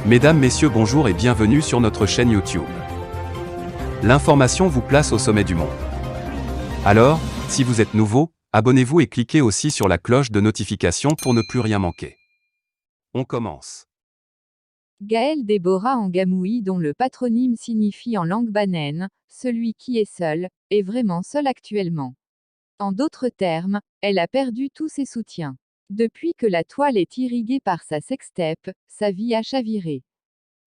Mesdames, Messieurs, bonjour et bienvenue sur notre chaîne YouTube. L'information vous place au sommet du monde. Alors, si vous êtes nouveau, abonnez-vous et cliquez aussi sur la cloche de notification pour ne plus rien manquer. On commence. Gaël Déborah Angamouhi, dont le patronyme signifie en langue banène « celui qui est seul », est vraiment seule actuellement. En d'autres termes, elle a perdu tous ses soutiens. Depuis que la toile est irriguée par sa sextape, sa vie a chaviré.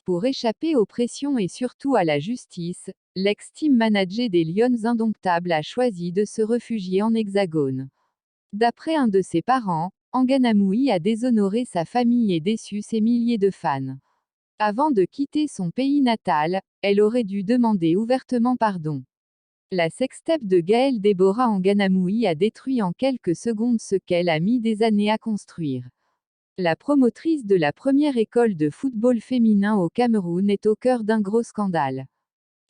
Pour échapper aux pressions et surtout à la justice, l'ex-team manager des Lions Indomptables a choisi de se réfugier en Hexagone. D'après un de ses parents, Angamouhi a déshonoré sa famille et déçu ses milliers de fans. Avant de quitter son pays natal, elle aurait dû demander ouvertement pardon. La sextape de Gaël Déborah Angamouhi a détruit en quelques secondes ce qu'elle a mis des années à construire. La promotrice de la première école de football féminin au Cameroun est au cœur d'un gros scandale.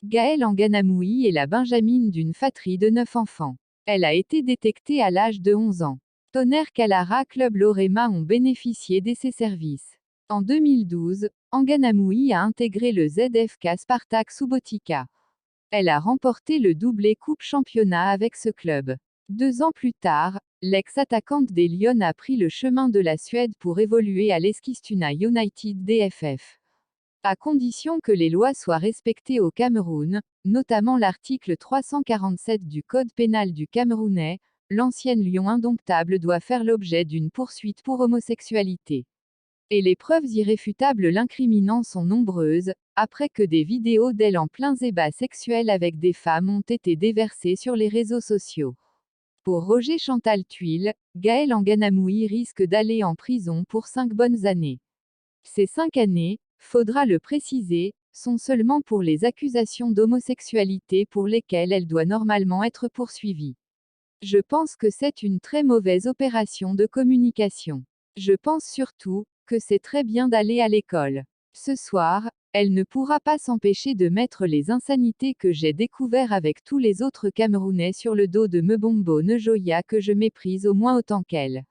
Gaël Angamouhi est la benjamine d'une fratrie de 9 enfants. Elle a été détectée à l'âge de 11 ans. Tonnerre Kalara Club Lorema ont bénéficié de ses services. En 2012, Angamouhi a intégré le ZFK Spartak Subotica. Elle a remporté le doublé Coupe Championnat avec ce club. 2 ans plus tard, l'ex-attaquante des Lions a pris le chemin de la Suède pour évoluer à l'Eskilstuna United DFF. À condition que les lois soient respectées au Cameroun, notamment l'article 347 du Code pénal du Camerounais, l'ancienne Lion indomptable doit faire l'objet d'une poursuite pour homosexualité. Et les preuves irréfutables l'incriminant sont nombreuses, après que des vidéos d'elle en plein débat sexuel avec des femmes ont été déversées sur les réseaux sociaux. Pour Roger Chantal Thuil, Gaël Angamouhi risque d'aller en prison pour 5 bonnes années. Ces 5 années, faudra le préciser, sont seulement pour les accusations d'homosexualité pour lesquelles elle doit normalement être poursuivie. Je pense que c'est une très mauvaise opération de communication. Je pense surtout que c'est très bien d'aller à l'école. Ce soir, elle ne pourra pas s'empêcher de mettre les insanités que j'ai découvertes avec tous les autres Camerounais sur le dos de Mebombo Njoya que je méprise au moins autant qu'elle.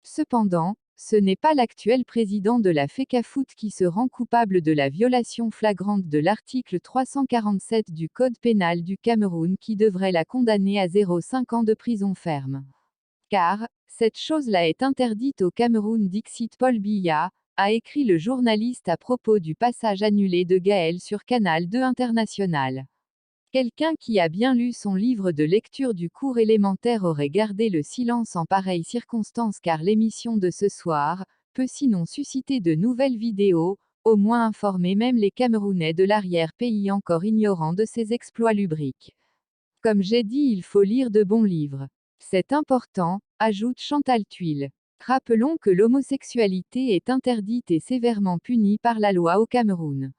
Cependant, ce n'est pas l'actuel président de la FECAFOOT qui se rend coupable de la violation flagrante de l'article 347 du Code pénal du Cameroun qui devrait la condamner à 0,5 ans de prison ferme. Car, cette chose-là est interdite au Cameroun, dixit Paul Biya, a écrit le journaliste à propos du passage annulé de Gaël sur Canal 2 International. Quelqu'un qui a bien lu son livre de lecture du cours élémentaire aurait gardé le silence en pareille circonstance car l'émission de ce soir peut sinon susciter de nouvelles vidéos, au moins informer même les Camerounais de l'arrière-pays encore ignorants de ses exploits lubriques. Comme j'ai dit, il faut lire de bons livres. C'est important, ajoute Chantal Thuil. Rappelons que l'homosexualité est interdite et sévèrement punie par la loi au Cameroun.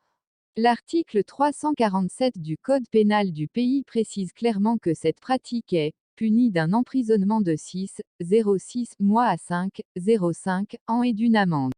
L'article 347 du Code pénal du pays précise clairement que cette pratique est punie d'un emprisonnement de 6,06 mois à 5,05 ans et d'une amende.